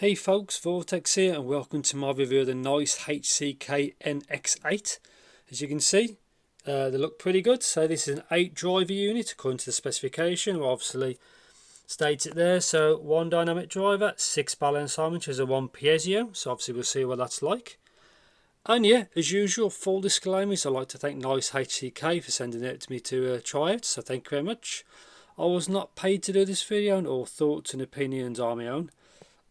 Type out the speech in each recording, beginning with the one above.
Hey folks, Vortex here and welcome to my review of the NiceHCK NX8. As you can see, they look pretty good. So this is an 8 driver unit according to the specification. Well, obviously states it there. So 1 dynamic driver, 6 balance armatures and 1 piezo. So obviously we'll see what that's like. And yeah, as usual, full disclaimers. I'd like to thank NiceHCK for sending it to me to try it. So thank you very much. I was not paid to do this video, and all thoughts and opinions are my own,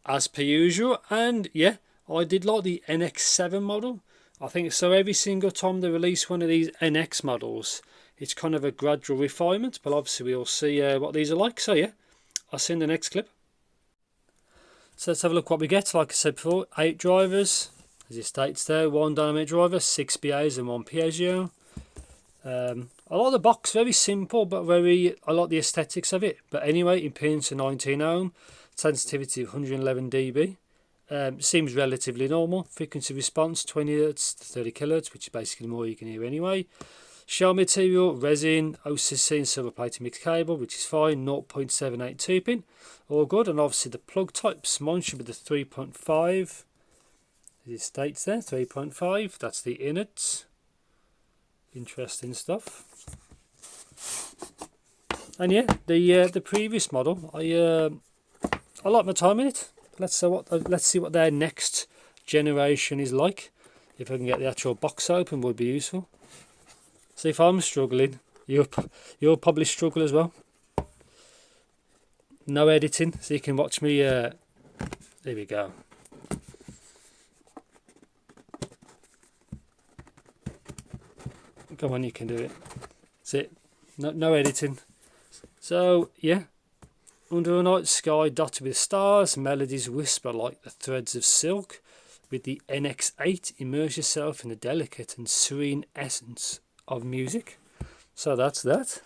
as per usual. And yeah, I did like the NX7 model. I think so every single time they release one of these NX models, it's kind of a gradual refinement, but obviously we'll see what these are like. So yeah, I'll see you in the next clip. So let's have a look what we get. Like I said before, 8 drivers, as it states there, 1 dynamic driver, 6 BAs and 1 piezo. I like the box, very simple, but I like the aesthetics of it. But anyway, impedance to 19 ohm, sensitivity of 111 dB. Seems relatively normal. Frequency response 20 Hz to 30 kHz, which is basically more you can hear anyway. Shell material, resin, OCC and silver plated mixed cable, which is fine. 0.782 pin, all good. And obviously the plug types, mine should be the 3.5. As it states there, 3.5. That's the innards. Interesting stuff. And yeah, the previous model, I like my time in it. Let's see what their next generation is like. If I can get the actual box open, would be useful. So if I'm struggling, you'll probably struggle as well. No editing, so you can watch me. There we go. Come on, you can do it. That's it. No editing. So yeah. Under a night sky dotted with stars, melodies whisper like the threads of silk. With the NX8, immerse yourself in the delicate and serene essence of music. So that's that.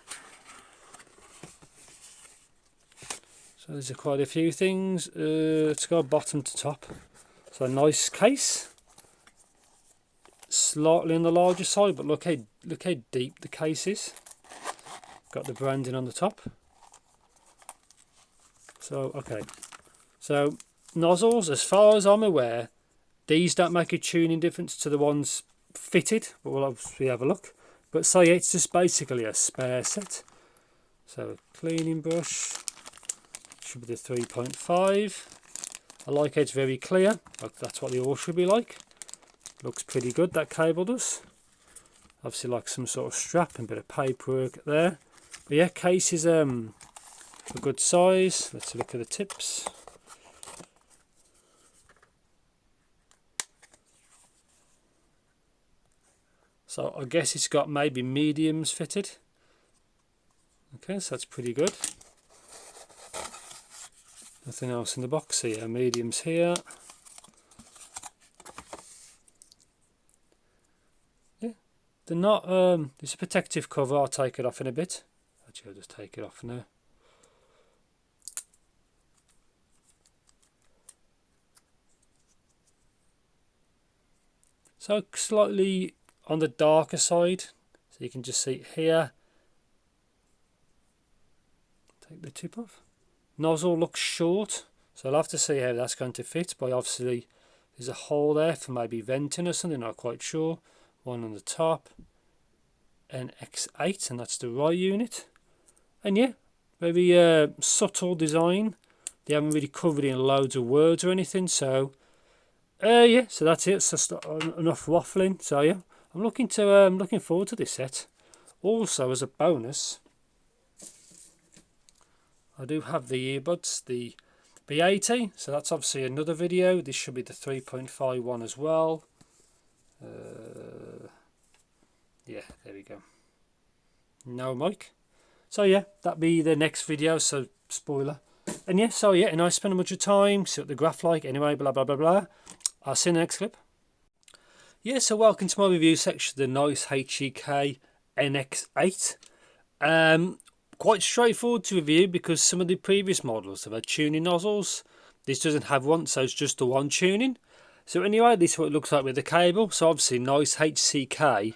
So there's quite a few things. Let's go bottom to top. So a nice case. Slightly on the larger side, but look how deep the case is. Got the branding on the top. So, okay, so nozzles, as far as I'm aware, these don't make a tuning difference to the ones fitted, but we'll obviously have a look. But so yeah, it's just basically a spare set. So cleaning brush, should be the 3.5. I like it's very clear, that's what they all should be like. Looks pretty good, that cable does. Obviously like some sort of strap and a bit of paperwork there. But yeah, case is a good size. Let's look at the tips. So I guess it's got maybe mediums fitted. Okay, so that's pretty good. Nothing else in the box here. Mediums here. Yeah, they're not. It's a protective cover. I'll take it off in a bit. Actually, I'll just take it off now. So slightly on the darker side, so you can just see it here. Take the tip off. Nozzle looks short, so I'll have to see how that's going to fit, but obviously there's a hole there for maybe venting or something, not quite sure. One on the top, NX8, and that's the right unit. And yeah, very subtle design. They haven't really covered in loads of words or anything, so yeah, so that's it. It's just enough waffling. So yeah, I'm looking forward to this set. Also, as a bonus, I do have the earbuds, the B80. So that's obviously another video. This should be the 3.5 one as well. Yeah, there we go. No mic. So yeah, that'll be the next video. So spoiler. And yeah, so yeah, and I spend a bunch of time, see what the graph like. Anyway, blah blah blah blah. I'll see you in the next clip. Yeah, so welcome to my review section of the NiceHCK NX8. Quite straightforward to review because some of the previous models have had tuning nozzles. This doesn't have one, so it's just the one tuning. So anyway, this is what it looks like with the cable. So obviously NiceHCK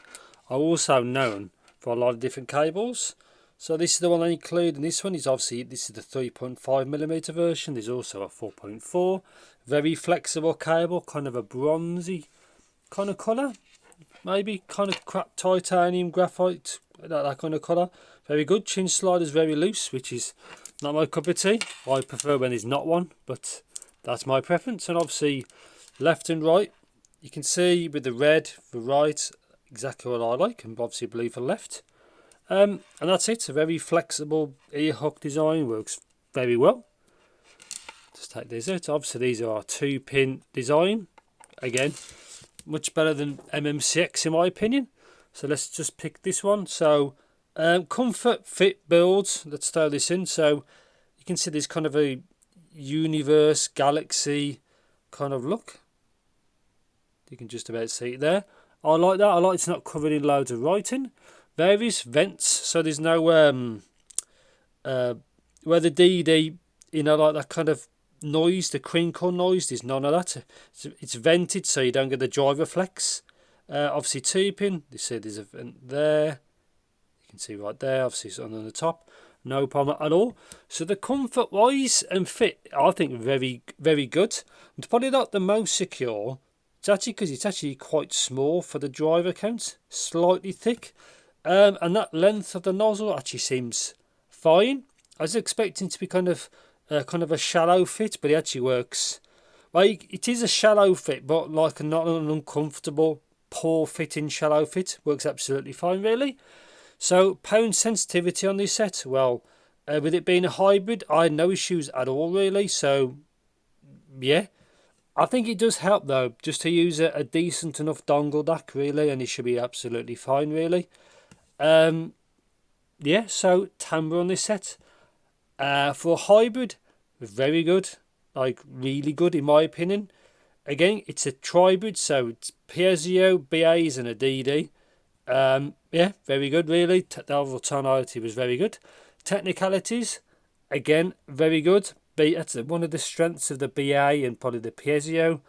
are also known for a lot of different cables. So this is the one I include, and this one is obviously, this is the 3.5mm version. There's also a 4.4, very flexible cable, kind of a bronzy kind of colour, maybe kind of crap titanium graphite, that kind of colour. Very good. Chin slider's very loose, which is not my cup of tea. I prefer when there's not one, but that's my preference. And obviously left and right, you can see with the red for right, exactly what I like, and obviously blue for left. And that's it. A very flexible ear hook design, works very well. Just take these out. Obviously these are our 2-pin design. Again, much better than MMCX in my opinion. So let's just pick this one. So comfort, fit, builds. Let's throw this in. So you can see there's kind of a universe, galaxy kind of look. You can just about see it there. I like that. I like it's not covered in loads of writing. Various vents, so there's no where the DD, you know, like that kind of noise, the crinkle noise, there's none of that. It's vented, so you don't get the driver flex. Obviously 2-pin, you see there's a vent there, you can see right there, obviously it's on the top, no problem at all. So the comfort wise and fit, I think very, very good. It's probably not the most secure. It's actually because it's actually quite small for the driver count, slightly thick. And that length of the nozzle actually seems fine. I was expecting to be kind of a shallow fit, but it actually works. Well, it is a shallow fit, but like not an uncomfortable, poor fitting shallow fit. Works absolutely fine, really. So pound sensitivity on this set. Well, with it being a hybrid, I had no issues at all, really. So yeah, I think it does help though, just to use a decent enough dongle DAC, really, and it should be absolutely fine, really. Yeah, so timbre on this set. For a hybrid, very good, like really good in my opinion. Again, it's a Tri-Brid, so it's piezo, BAs and a DD. Yeah, very good really. The overall tonality was very good. Technicalities, again, very good. That's one of the strengths of the BA and probably the piezo.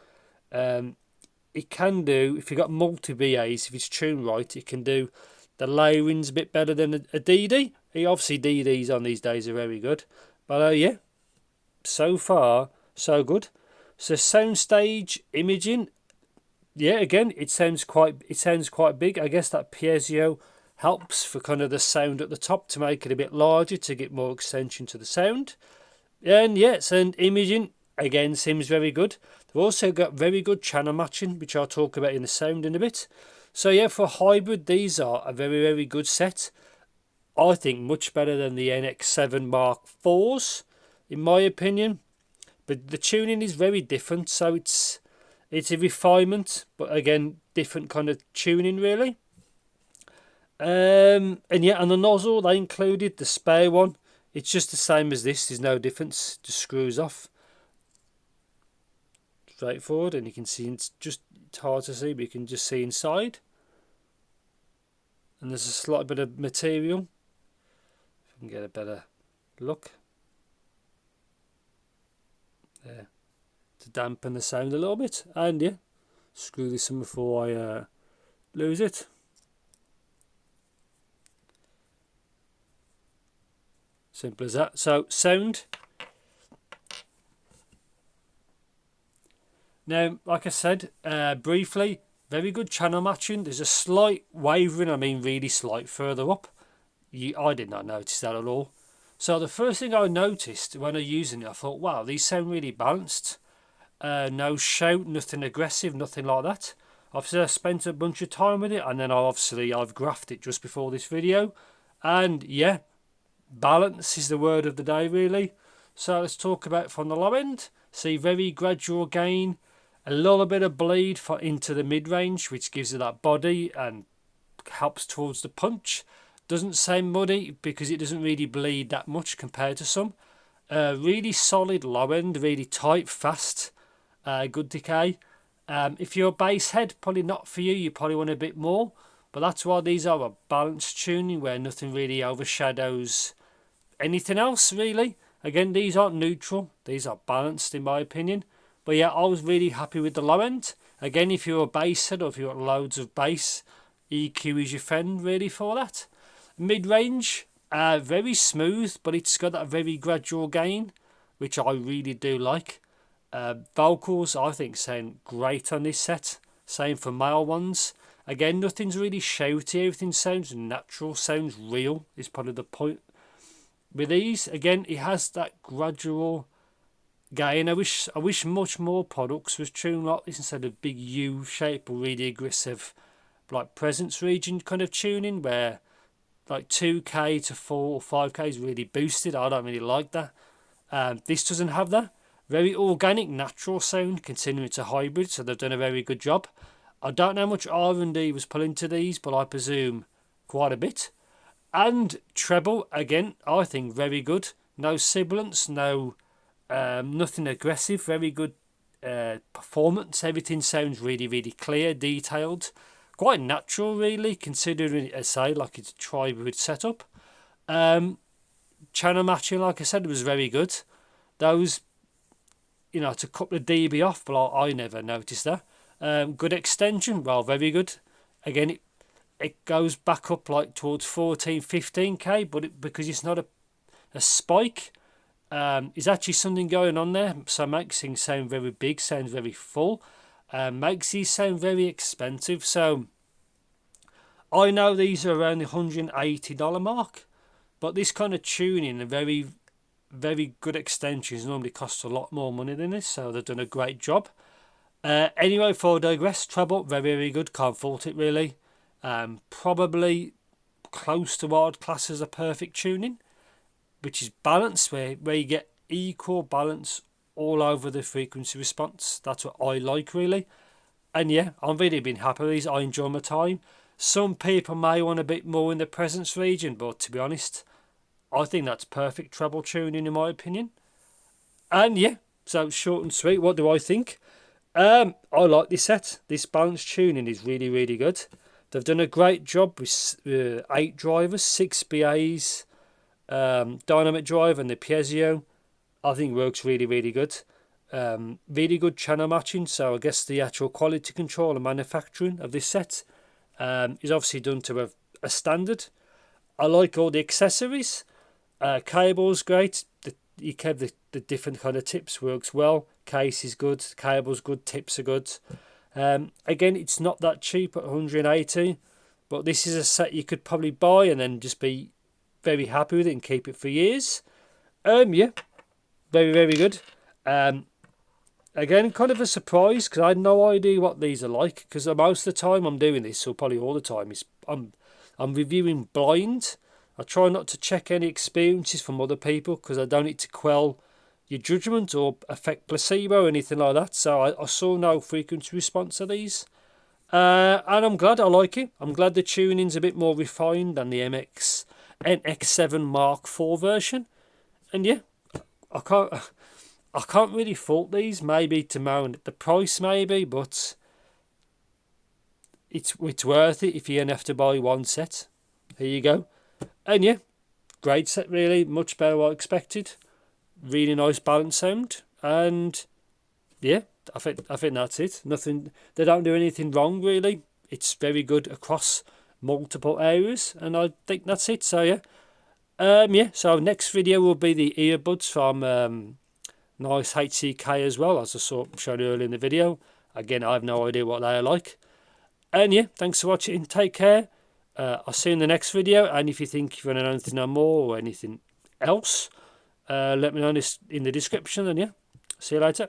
It can do, if you've got multi BAs, if it's tuned right, it can do the layering's a bit better than a DD. Obviously DDs on these days are very good, but yeah, so far so good. So soundstage imaging, yeah, again it sounds quite big. I guess that piezo helps for kind of the sound at the top to make it a bit larger to get more extension to the sound. And yeah, sound imaging again seems very good. They've also got very good channel matching, which I'll talk about in the sound in a bit. So yeah, for hybrid, these are a very, very good set. I think much better than the NX7 Mark IVs, in my opinion. But the tuning is very different, so it's a refinement, but again, different kind of tuning, really. And yeah, and the nozzle, they included the spare one. It's just the same as this, there's no difference, just screws off. Straightforward, and you can see it's hard to see, but you can just see inside. And there's a slight bit of material. If we can get a better look there to dampen the sound a little bit. And yeah, screw this in before I lose it. Simple as that. So sound. Now, like I said, briefly, very good channel matching. There's a slight wavering, I mean really slight, further up. I did not notice that at all. So the first thing I noticed when I was using it, I thought, wow, these sound really balanced. No shout, nothing aggressive, nothing like that. Obviously, I spent a bunch of time with it, and then I've graphed it just before this video. And yeah, balance is the word of the day, really. So let's talk about from the low end. See, very gradual gain, a little bit of bleed into the mid-range, which gives it that body and helps towards the punch. Doesn't sound muddy because it doesn't really bleed that much compared to some. Really solid low end, really tight, fast, good decay. If you're a bass head, probably not for you. You probably want a bit more, but that's why these are a balanced tuning where nothing really overshadows anything else, really. Again, these aren't neutral, these are balanced in my opinion. But yeah, I was really happy with the low end. Again, if you're a bass head or if you've got loads of bass, EQ is your friend really for that. Mid-range, Very smooth, but it's got that very gradual gain, which I really do like. Vocals, I think, sound great on this set. Same for male ones. Again, nothing's really shouty. Everything sounds natural, sounds real, is probably the point. With these, again, it has that gradual gain. I wish much more products was tuned like this instead of big U shape or really aggressive, like presence region kind of tuning, where like 2K to 4 or 5K is really boosted. I don't really like that. This doesn't have that. Very organic, natural sound, considering it's a hybrid, so they've done a very good job. I don't know how much R&D was put into these, but I presume quite a bit. And treble, again, I think very good. No sibilance, no nothing aggressive. Very good performance. Everything sounds really, really clear, detailed. Quite natural, really, considering, as I say, like it's a Tri-Brid setup. Channel matching, like I said, was very good. Those, it's a couple of dB off, but I never noticed that. Good extension, well, very good. Again, it goes back up like towards 14-15K, but because it's not a spike, there's actually something going on there. So makes things sound very big, sounds very full, makes these sound very expensive. So I know these are around the $180 mark, but this kind of tuning and very, very good extensions normally cost a lot more money than this, so they've done a great job. Anyway, before I digress, treble, very, very good, can't fault it really. Probably close to what I'd class as a perfect tuning, which is balanced, where you get equal balance all over the frequency response. That's what I like, really. And yeah, I've really been happy with these. I enjoy my time. Some people may want a bit more in the presence region, but to be honest, I think that's perfect treble tuning in my opinion. And yeah, so short and sweet, what do I think? I like this set. This balance tuning is really, really good. They've done a great job with 8 drivers, 6 BAs, dynamic drive and the piezo. I think works really, really good. Really good channel matching, so I guess the actual quality control and manufacturing of this set is obviously done to a standard. I like all the accessories. Cable's great. You kept the different kind of tips, works well. Case is good, cable's good, tips are good. Again, it's not that cheap at 180, but this is a set you could probably buy and then just be very happy with it and keep it for years. Yeah, very, very good. Again, kind of a surprise because I had no idea what these are like, because most of the time I'm doing this, or probably all the time, is I'm reviewing blind. I try not to check any experiences from other people because I don't need to quell your judgment or affect placebo or anything like that. So I saw no frequency response to these. And I'm glad, I like it. I'm glad the tuning's a bit more refined than the NX7 Mark IV version. And yeah, I can't really fault these. Maybe to mount the price, maybe, but it's worth it if you only have to buy one set. Here you go. And yeah, great set really, much better than what I expected. Really nice balance sound, and yeah, I think that's it. Nothing, they don't do anything wrong really. It's very good across multiple areas, and I think that's it. So yeah, yeah. So next video will be the earbuds from NiceHCK as well, as I showed earlier in the video. Again, I have no idea what they are like. And yeah, thanks for watching. Take care. I'll see you in the next video, and if you think you want to know anything more or anything else, let me know in the description, and yeah, see you later.